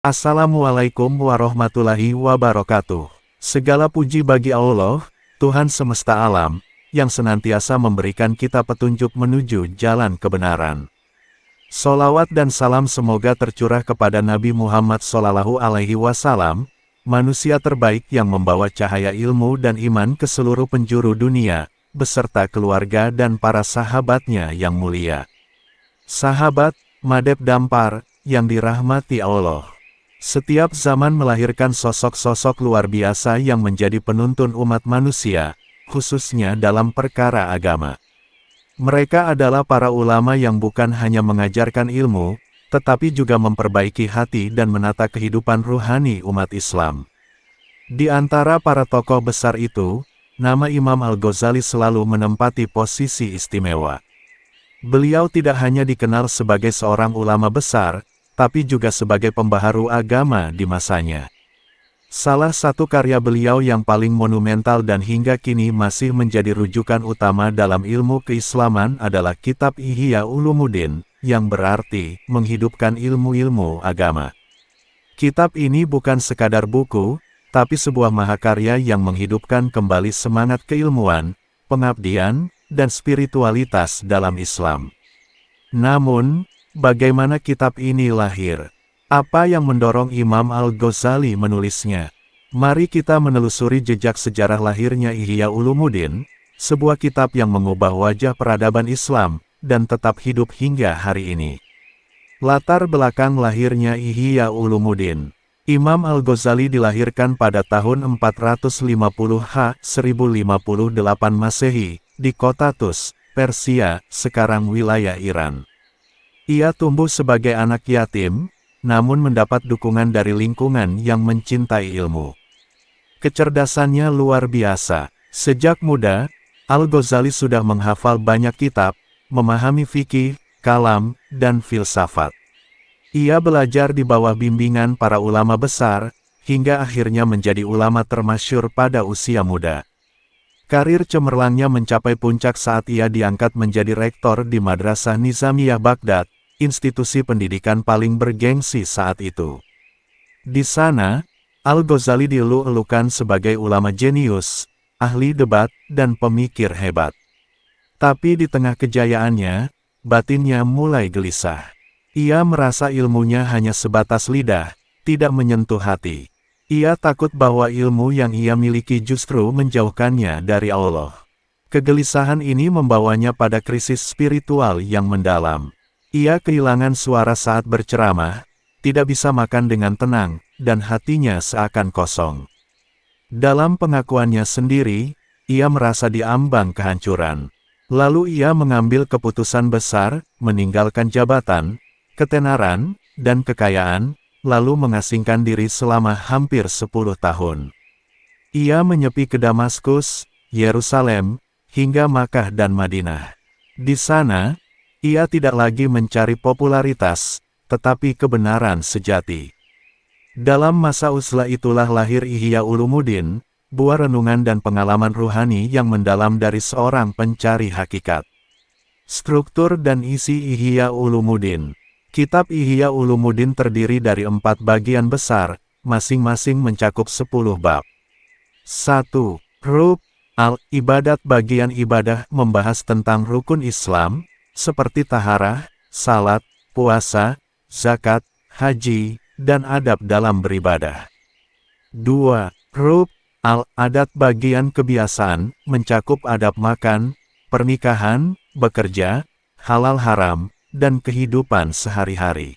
Assalamualaikum warahmatullahi wabarakatuh. Segala puji bagi Allah, Tuhan semesta alam, yang senantiasa memberikan kita petunjuk menuju jalan kebenaran. Solawat dan salam semoga tercurah kepada Nabi Muhammad SAW, manusia terbaik yang membawa cahaya ilmu dan iman ke seluruh penjuru dunia, beserta keluarga dan para sahabatnya yang mulia. Sahabat, Madep Dampar, yang dirahmati Allah. Setiap zaman melahirkan sosok-sosok luar biasa yang menjadi penuntun umat manusia, khususnya dalam perkara agama. Mereka adalah para ulama yang bukan hanya mengajarkan ilmu, tetapi juga memperbaiki hati dan menata kehidupan ruhani umat Islam. Di antara para tokoh besar itu, nama Imam Al-Ghazali selalu menempati posisi istimewa. Beliau tidak hanya dikenal sebagai seorang ulama besar, tapi juga sebagai pembaharu agama di masanya. Salah satu karya beliau yang paling monumental dan hingga kini masih menjadi rujukan utama dalam ilmu keislaman adalah kitab Ihya Ulumuddin, yang berarti menghidupkan ilmu-ilmu agama. Kitab ini bukan sekadar buku, tapi sebuah mahakarya yang menghidupkan kembali semangat keilmuan, pengabdian, dan spiritualitas dalam Islam. Namun, bagaimana kitab ini lahir? Apa yang mendorong Imam Al-Ghazali menulisnya? Mari kita menelusuri jejak sejarah lahirnya Ihya Ulumuddin, sebuah kitab yang mengubah wajah peradaban Islam, dan tetap hidup hingga hari ini. Latar belakang lahirnya Ihya Ulumuddin. Imam Al-Ghazali dilahirkan pada tahun 450 1058 Masehi, di kota Tus, Persia, sekarang wilayah Iran. Ia tumbuh sebagai anak yatim, namun mendapat dukungan dari lingkungan yang mencintai ilmu. Kecerdasannya luar biasa. Sejak muda, Al-Ghazali sudah menghafal banyak kitab, memahami fikih, kalam, dan filsafat. Ia belajar di bawah bimbingan para ulama besar, hingga akhirnya menjadi ulama termasyhur pada usia muda. Karir cemerlangnya mencapai puncak saat ia diangkat menjadi rektor di Madrasah Nizamiyah Baghdad, institusi pendidikan paling bergengsi saat itu. Di sana, Al-Ghazali dielu-elukan sebagai ulama jenius, ahli debat, dan pemikir hebat. Tapi di tengah kejayaannya, batinnya mulai gelisah. Ia merasa ilmunya hanya sebatas lidah, tidak menyentuh hati. Ia takut bahwa ilmu yang ia miliki justru menjauhkannya dari Allah. Kegelisahan ini membawanya pada krisis spiritual yang mendalam. Ia kehilangan suara saat berceramah, tidak bisa makan dengan tenang, dan hatinya seakan kosong. Dalam pengakuannya sendiri, ia merasa diambang kehancuran. Lalu ia mengambil keputusan besar, meninggalkan jabatan, ketenaran, dan kekayaan, lalu mengasingkan diri selama hampir 10 tahun. Ia menyepi ke Damaskus, Yerusalem, hingga Makkah dan Madinah. Di sana, ia tidak lagi mencari popularitas, tetapi kebenaran sejati. Dalam masa uzlah itulah lahir Ihya Ulumuddin, buah renungan dan pengalaman ruhani yang mendalam dari seorang pencari hakikat. Struktur dan isi Ihya Ulumuddin. Kitab Ihya Ulumuddin terdiri dari 4 bagian besar, masing-masing mencakup 10 bab. 1. Rub al-Ibadat. Bagian ibadah membahas tentang rukun Islam, seperti taharah, salat, puasa, zakat, haji, dan adab dalam beribadah. 2. Rub al-Adat. Bagian kebiasaan, mencakup adab makan, pernikahan, bekerja, halal haram, dan kehidupan sehari-hari.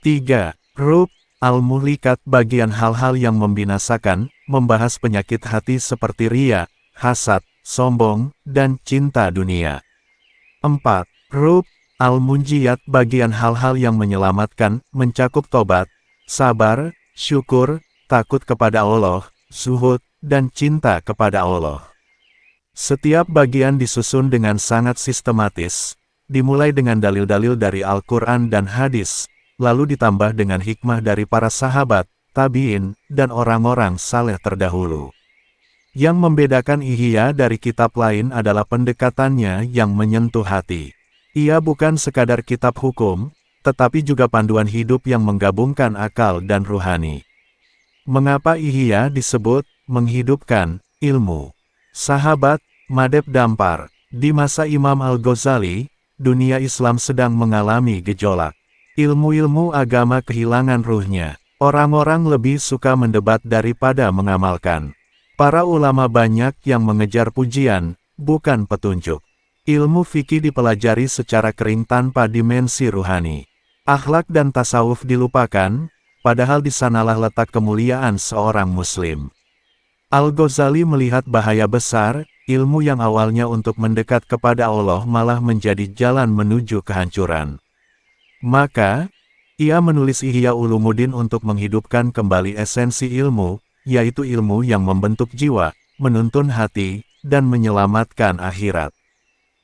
3. Rub al-Muhlikat. Bagian hal-hal yang membinasakan, membahas penyakit hati seperti riya, hasad, sombong, dan cinta dunia. 4. Rub al-Munjiyat. Bagian hal-hal yang menyelamatkan, mencakup tobat, sabar, syukur, takut kepada Allah, zuhud, dan cinta kepada Allah. Setiap bagian disusun dengan sangat sistematis, dimulai dengan dalil-dalil dari Al-Quran dan hadis, lalu ditambah dengan hikmah dari para sahabat, tabi'in, dan orang-orang saleh terdahulu. Yang membedakan Ihya dari kitab lain adalah pendekatannya yang menyentuh hati. Ia bukan sekadar kitab hukum, tetapi juga panduan hidup yang menggabungkan akal dan ruhani. Mengapa Ihya disebut menghidupkan ilmu? Sahabat Madep Dampar, di masa Imam Al-Ghazali, dunia Islam sedang mengalami gejolak. Ilmu-ilmu agama kehilangan ruhnya. Orang-orang lebih suka mendebat daripada mengamalkan. Para ulama banyak yang mengejar pujian, bukan petunjuk. Ilmu fikih dipelajari secara kering tanpa dimensi ruhani. Akhlak dan tasawuf dilupakan, padahal di sanalah letak kemuliaan seorang muslim. Al-Ghazali melihat bahaya besar, ilmu yang awalnya untuk mendekat kepada Allah malah menjadi jalan menuju kehancuran. Maka, ia menulis Ihya Ulumuddin untuk menghidupkan kembali esensi ilmu, yaitu ilmu yang membentuk jiwa, menuntun hati, dan menyelamatkan akhirat.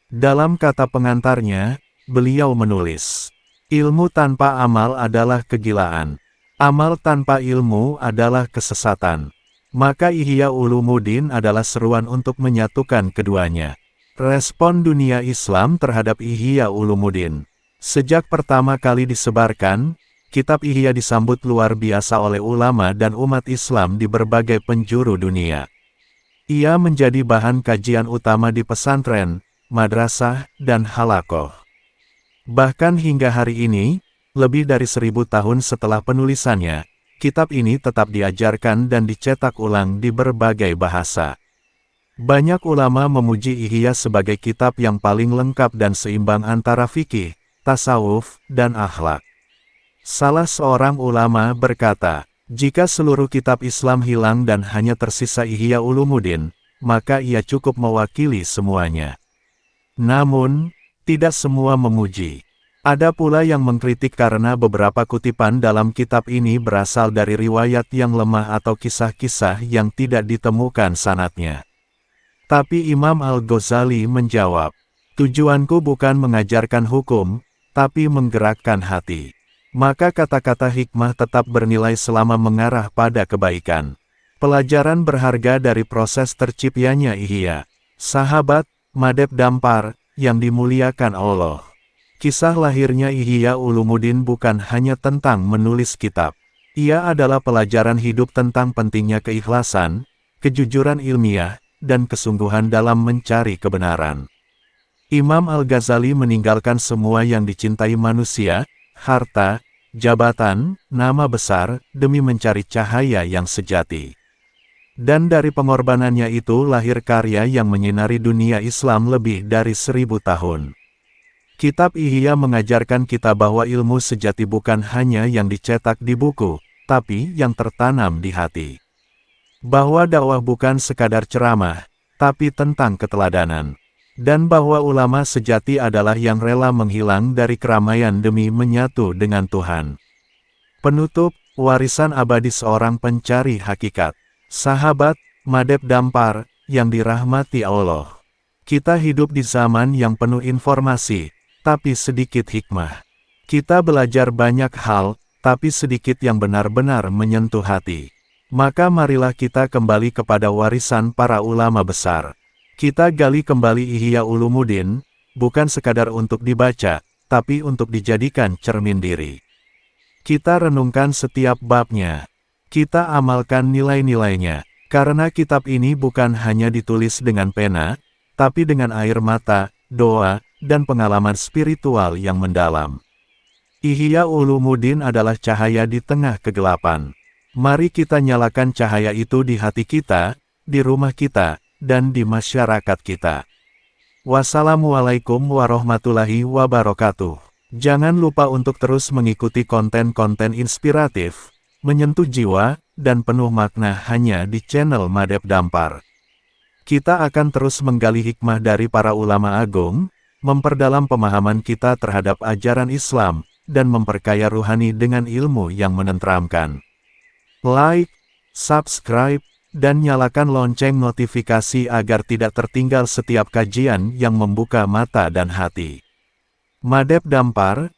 Dalam kata pengantarnya, beliau menulis, ilmu tanpa amal adalah kegilaan. Amal tanpa ilmu adalah kesesatan. Maka Ihya Ulumuddin adalah seruan untuk menyatukan keduanya. Respon dunia Islam terhadap Ihya Ulumuddin. Sejak pertama kali disebarkan, kitab Ihya disambut luar biasa oleh ulama dan umat Islam di berbagai penjuru dunia. Ia menjadi bahan kajian utama di pesantren, madrasah, dan halaqoh. Bahkan hingga hari ini, lebih dari 1000 tahun setelah penulisannya, kitab ini tetap diajarkan dan dicetak ulang di berbagai bahasa. Banyak ulama memuji Ihya sebagai kitab yang paling lengkap dan seimbang antara fikih, tasawuf, dan akhlak. Salah seorang ulama berkata, jika seluruh kitab Islam hilang dan hanya tersisa Ihya Ulumuddin, maka ia cukup mewakili semuanya. Namun, tidak semua memuji. Ada pula yang mengkritik karena beberapa kutipan dalam kitab ini berasal dari riwayat yang lemah atau kisah-kisah yang tidak ditemukan sanadnya. Tapi Imam Al-Ghazali menjawab, tujuanku bukan mengajarkan hukum, tapi menggerakkan hati. Maka kata-kata hikmah tetap bernilai selama mengarah pada kebaikan. Pelajaran berharga dari proses terciptanya Ihya. Sahabat Madep Dampar, yang dimuliakan Allah. Kisah lahirnya Ihya Ulumuddin bukan hanya tentang menulis kitab. Ia adalah pelajaran hidup tentang pentingnya keikhlasan, kejujuran ilmiah, dan kesungguhan dalam mencari kebenaran. Imam Al-Ghazali meninggalkan semua yang dicintai manusia, harta, jabatan, nama besar, demi mencari cahaya yang sejati. Dan dari pengorbanannya itu lahir karya yang menyinari dunia Islam lebih dari 1000 tahun. Kitab Ihya mengajarkan kita bahwa ilmu sejati bukan hanya yang dicetak di buku, tapi yang tertanam di hati. Bahwa dakwah bukan sekadar ceramah, tapi tentang keteladanan. Dan bahwa ulama sejati adalah yang rela menghilang dari keramaian demi menyatu dengan Tuhan. Penutup, warisan abadi seorang pencari hakikat. Sahabat Madep Dampar, yang dirahmati Allah. Kita hidup di zaman yang penuh informasi, tapi sedikit hikmah. Kita belajar banyak hal, tapi sedikit yang benar-benar menyentuh hati. Maka marilah kita kembali kepada warisan para ulama besar. Kita gali kembali Ihya Ulumuddin, bukan sekadar untuk dibaca, tapi untuk dijadikan cermin diri. Kita renungkan setiap babnya. Kita amalkan nilai-nilainya, karena kitab ini bukan hanya ditulis dengan pena, tapi dengan air mata, doa, dan pengalaman spiritual yang mendalam. Ihya Ulumuddin adalah cahaya di tengah kegelapan. Mari kita nyalakan cahaya itu di hati kita, di rumah kita, dan di masyarakat kita. Wassalamualaikum warahmatullahi wabarakatuh. Jangan lupa untuk terus mengikuti konten-konten inspiratif, menyentuh jiwa, dan penuh makna hanya di channel Madep Dampar. Kita akan terus menggali hikmah dari para ulama agung, memperdalam pemahaman kita terhadap ajaran Islam, dan memperkaya ruhani dengan ilmu yang menenteramkan. Like, subscribe, dan nyalakan lonceng notifikasi agar tidak tertinggal setiap kajian yang membuka mata dan hati. Madep Dampar